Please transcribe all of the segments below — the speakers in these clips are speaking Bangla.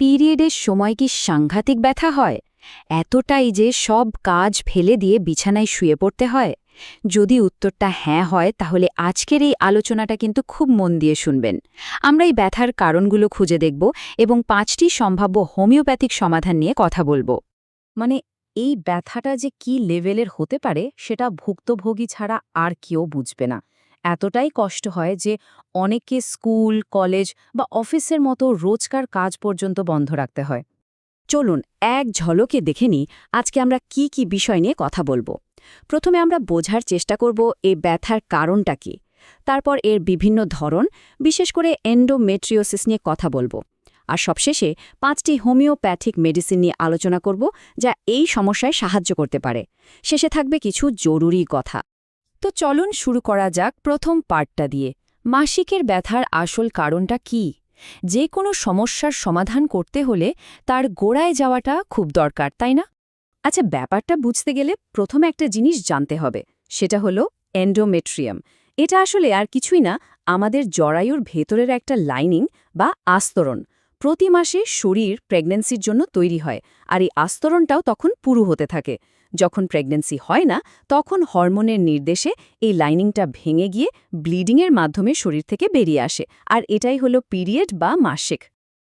পিরিয়ডের সময় কি সাংঘাতিক ব্যথা হয়? এতটাই যে সব কাজ ফেলে দিয়ে বিছানায় শুয়ে পড়তে হয়? যদি উত্তরটা হ্যাঁ হয় তাহলে আজকের এই আলোচনাটা কিন্তু খুব মন দিয়ে শুনবেন। আমরা এই ব্যথার কারণগুলো খুঁজে দেখব এবং 5টি সম্ভাব্য হোমিওপ্যাথিক সমাধান নিয়ে কথা বলবো। মানে এই ব্যথাটা যে কি লেভেলের হতে পারে সেটা ভুক্তভোগী ছাড়া আর কেউ বুঝবে না। এতটাই কষ্ট হয় যে অনেককে স্কুল, কলেজ বা অফিসের মতো রোজকার কাজ পর্যন্ত বন্ধ রাখতে হয়। চলুন এক ঝলকে দেখে নিই আজকে আমরা কি কি বিষয় নিয়ে কথা বলবো। প্রথমে আমরা বোঝার চেষ্টা করব এই ব্যথার কারণটা কি। তারপর এর বিভিন্ন ধরন, বিশেষ করে এন্ডোমেট্রিওসিস নিয়ে কথা বলবো। আর সবশেষে 5টি হোমিওপ্যাথিক মেডিসিন নিয়ে আলোচনা করব যা এই সমস্যায় সাহায্য করতে পারে। শেষে থাকবে কিছু জরুরি কথা। তো চলুন শুরু করা যাক প্রথম পার্টটা দিয়ে। মাসিকের ব্যথার আসল কারণটা কি? যে কোনো সমস্যার সমাধান করতে হলে তার গোড়ায় যাওয়াটা খুব দরকার, তাই না? আচ্ছা, ব্যাপারটা বুঝতে গেলে প্রথমে একটা জিনিস জানতে হবে, সেটা হলো এন্ডোমেট্রিয়াম। এটা আসলে আর কিছুই না, আমাদের জরায়ুর ভেতরের একটা লাইনিং বা আস্তরণ। প্রতি মাসে শরীর প্রেগন্যান্সির জন্য তৈরি হয়, আর এই আস্তরণটাও তখন পুরু হতে থাকে। যখন প্রেগন্যান্সি হয় না, তখন হরমোনের নির্দেশে এই লাইনিংটা ভেঙে গিয়ে ব্লিডিংয়ের মাধ্যমে শরীর থেকে বেরিয়ে আসে, আর এটাই হলো পিরিয়ড বা মাসিক।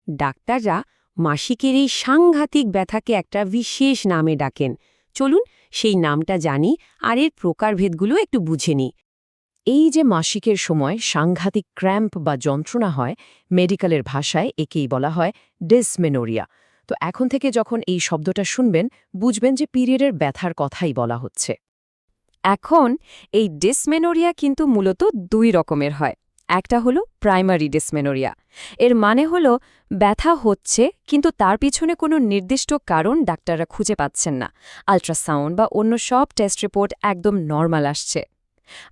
ডাক্তাররা মাসিকের এই সাংঘাতিক ব্যথাকে একটা বিশেষ নামে ডাকেন। চলুন সেই নামটা জানি আর এর প্রকারভেদগুলো একটু বুঝে নিই। এই যে মাসিকের সময় সাংঘাতিক ক্র্যাম্প বা যন্ত্রণা হয়, মেডিকেলের ভাষায় একেই বলা হয় ডিসমেনোরিয়া। তো এখন থেকে যখন এই শব্দটা শুনবেন, বুঝবেন যে পিরিয়ডের ব্যথার কথাই বলা হচ্ছে। এখন এই ডিসমেনোরিয়া কিন্তু মূলত 2 রকমের হয়। একটা হলো প্রাইমারি ডিসমেনোরিয়া। এর মানে হলো ব্যথা হচ্ছে কিন্তু তার পিছনে কোনো নির্দিষ্ট কারণ ডাক্তাররা খুঁজে পাচ্ছেন না। আল্ট্রাসাউন্ড বা অন্য সব টেস্ট রিপোর্ট একদম নরমাল আসছে।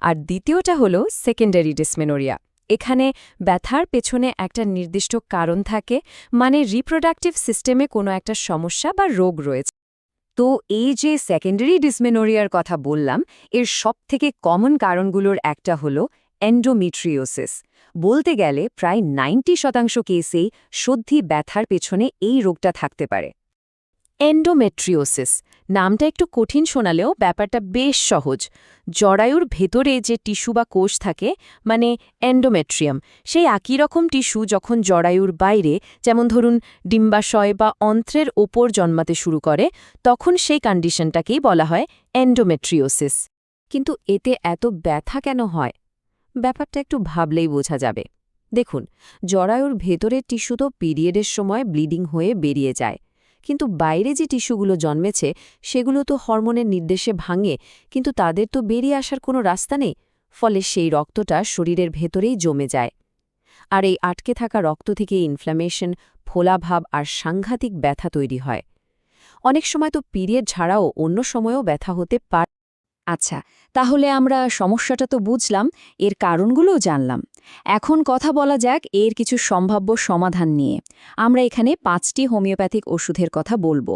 আর দ্বিতীয়টা হলো সেকেন্ডারি ডিসমেনোরিয়া। এখানে ব্যথার পেছনে একটা নির্দিষ্ট কারণ থাকে, মানে রিপ্রোডাক্টিভ সিস্টেমে কোনো একটা সমস্যা বা রোগ রয়েছে। তো এই যে সেকেন্ডারি ডিসমেনোরিয়ার কথা বললাম, এর সবথেকে কমন কারণগুলোর একটা হলো এন্ডোমেট্রিওসিস। বলতে গেলে প্রায় 90% কেসেই সদ্ধি ব্যথার পেছনে এই রোগটা থাকতে পারে। এন্ডোমেট্রিওসিস নামটা একটু কঠিন শোনালেও ব্যাপারটা বেশ সহজ। জরায়ুর ভেতরে যে টিস্যু বা কোষ থাকে, মানে এন্ডোমেট্রিয়াম, সেই একই রকম টিস্যু যখন জরায়ুর বাইরে, যেমন ধরুন ডিম্বাশয় বা অন্ত্রের ওপর জন্মাতে শুরু করে, তখন সেই কন্ডিশনটাকেই বলা হয় এন্ডোমেট্রিওসিস। কিন্তু এতে এত ব্যথা কেন হয়? ব্যাপারটা একটু ভাবলেই বোঝা যাবে। দেখুন, জরায়ুর ভেতরের টিস্যু তো পিরিয়ডের সময় ব্লিডিং হয়ে বেরিয়ে যায়, কিন্তু বাইরে যে টিস্যুগুলো জন্মেছে সেগুলো তো হরমোনের নির্দেশে ভাঙে, কিন্তু তাদের তো বেরিয়ে আসার কোনো রাস্তা নেই। ফলে সেই রক্তটা শরীরের ভেতরেই জমে যায়। আর এই আটকে থাকা রক্ত থেকে ইনফ্ল্যামেশন, ফোলাভাব আর সাংঘাতিক ব্যথা তৈরি হয়। অনেক সময় তো পিরিয়ড ছাড়াও অন্য সময়েও ব্যথা হতে পারে। আচ্ছা, তাহলে আমরা সমস্যাটা তো বুঝলাম, এর কারণগুলোও জানলাম। এখন কথা বলা যাক এর কিছু সম্ভাব্য সমাধান নিয়ে। আমরা এখানে 5টি হোমিওপ্যাথিক ওষুধের কথা বলবো।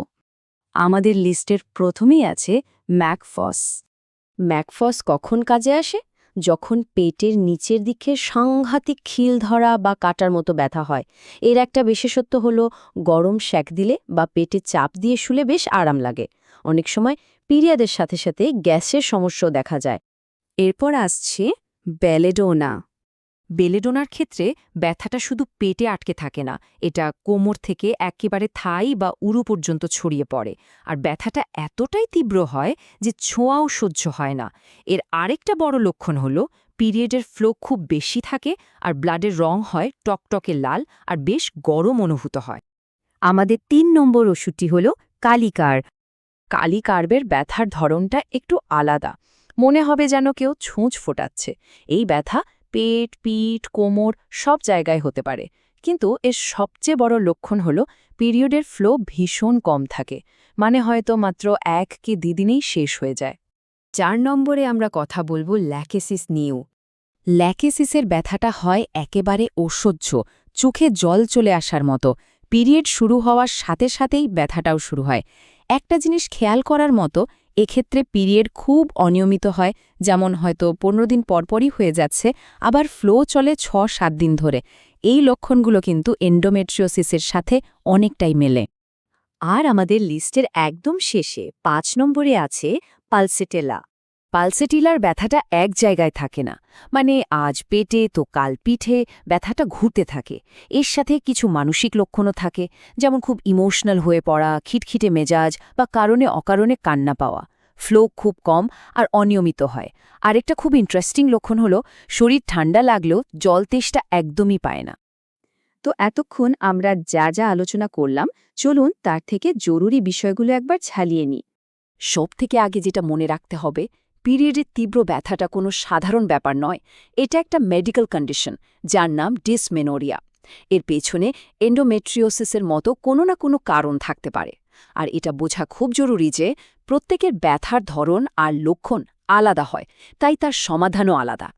আমাদের লিস্টের প্রথমেই আছে ম্যাকফস। ম্যাকফস কখন কাজে আসে? যখন পেটের নিচের দিকে সাংঘাতিক খিল ধরা বা কাটার মতো ব্যথা হয়। এর একটা বিশেষত্ব হলো গরম শ্যাক দিলে বা পেটে চাপ দিয়ে শুলে বেশ আরাম লাগে। অনেক সময় পিরিয়ডের সাথে সাথে গ্যাসের সমস্যাও দেখা যায়। এরপর আসছে বেলেডোনা। বেলেডোনার ক্ষেত্রে ব্যথাটা শুধু পেটে আটকে থাকে না, এটা কোমর থেকে একেবারে থাই বা উরু পর্যন্ত ছড়িয়ে পড়ে। আর ব্যথাটা এতটাই তীব্র হয় যে ছোঁয়াও সহ্য হয় না। এর আরেকটা বড় লক্ষণ হলো পিরিয়ডের ফ্লো খুব বেশি থাকে আর ব্লাডের রং হয় টকটকে লাল আর বেশ গরম অনুভূত হয়। আমাদের 3 নম্বর ওষুধটি হল কালিকার। কালিকার্বের ব্যথার ধরনটা একটু আলাদা। মনে হবে যেন কেউ ছুঁচ ফোটাচ্ছে। এই ব্যথা পেট, পিঠ, কোমর সব জায়গায় হতে পারে। কিন্তু এর সবচেয়ে বড় লক্ষণ হল পিরিয়ডের ফ্লো ভীষণ কম থাকে, মানে হয়তো মাত্র 1 কি 2 দিনেই শেষ হয়ে যায়। 4 নম্বরে আমরা কথা বলবো ল্যাকেসিস নিয়েও। ল্যাকেসিসের ব্যথাটা হয় একেবারে অসহ্য, চোখে জল চলে আসার মতো। পিরিয়ড শুরু হওয়ার সাথে সাথেই ব্যথাটাও শুরু হয়। একটা জিনিস খেয়াল করার মতো, এক্ষেত্রে পিরিয়ড খুব অনিয়মিত হয়, যেমন হয়তো 15 দিন পরপরই হয়ে যাচ্ছে, আবার ফ্লো চলে 6-7 দিন ধরে। এই লক্ষণগুলো কিন্তু এন্ডোমেট্রিওসিসের সাথে অনেকটাই মেলে। আর আমাদের লিস্টের একদম শেষে ৫ নম্বরে আছে পালসেটেলা। পালসেটিলার ব্যথাটা এক জায়গায় থাকে না, মানে আজ পেটে তো কাল পিঠে ব্যথাটা ঘুরতে থাকে। এর সাথে কিছু মানসিক লক্ষণও থাকে, যেমন খুব ইমোশনাল হয়ে পড়া, খিটখিটে মেজাজ বা কারণে অকারণে কান্না পাওয়া। ফ্লো খুব কম আর অনিয়মিত হয়। আরেকটা খুব ইন্টারেস্টিং লক্ষণ হলো শরীর ঠান্ডা লাগলেও জল তেষ্টা একদমই পায় না। তো এতক্ষণ আমরা যা যা আলোচনা করলাম, চলুন তার থেকে জরুরি বিষয়গুলো একবার ছালিয়ে নিই। সবথেকে আগে যেটা মনে রাখতে হবে, পিরিয়ডের তীব্র ব্যথাটা কোনো সাধারণ ব্যাপার নয়। এটা একটা মেডিকেল কন্ডিশন যার নাম ডিসমেনোরিয়া। এর পেছনে এন্ডোমেট্রিওসিসের মতো কোনো না কোনো কারণ থাকতে পারে। আর এটা বোঝা খুব জরুরি যে প্রত্যেকের ব্যথার ধরন আর লক্ষণ আলাদা হয়, তাই তার সমাধানও আলাদা।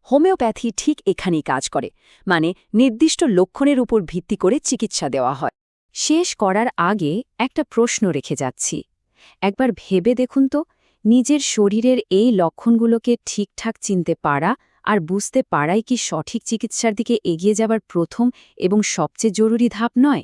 হোমিওপ্যাথি ঠিক এখানেই কাজ করে, মানে নির্দিষ্ট লক্ষণের উপর ভিত্তি করে চিকিৎসা দেওয়া হয়। শেষ করার আগে একটা প্রশ্ন রেখে যাচ্ছি। একবার ভেবে দেখুন তো, নিজের শরীরের এই লক্ষণগুলোকে ঠিকঠাক চিনতে পারা আর বুঝতে পারাই কি সঠিক চিকিৎসার দিকে এগিয়ে যাবার প্রথম এবং সবচেয়ে জরুরি ধাপ নয়?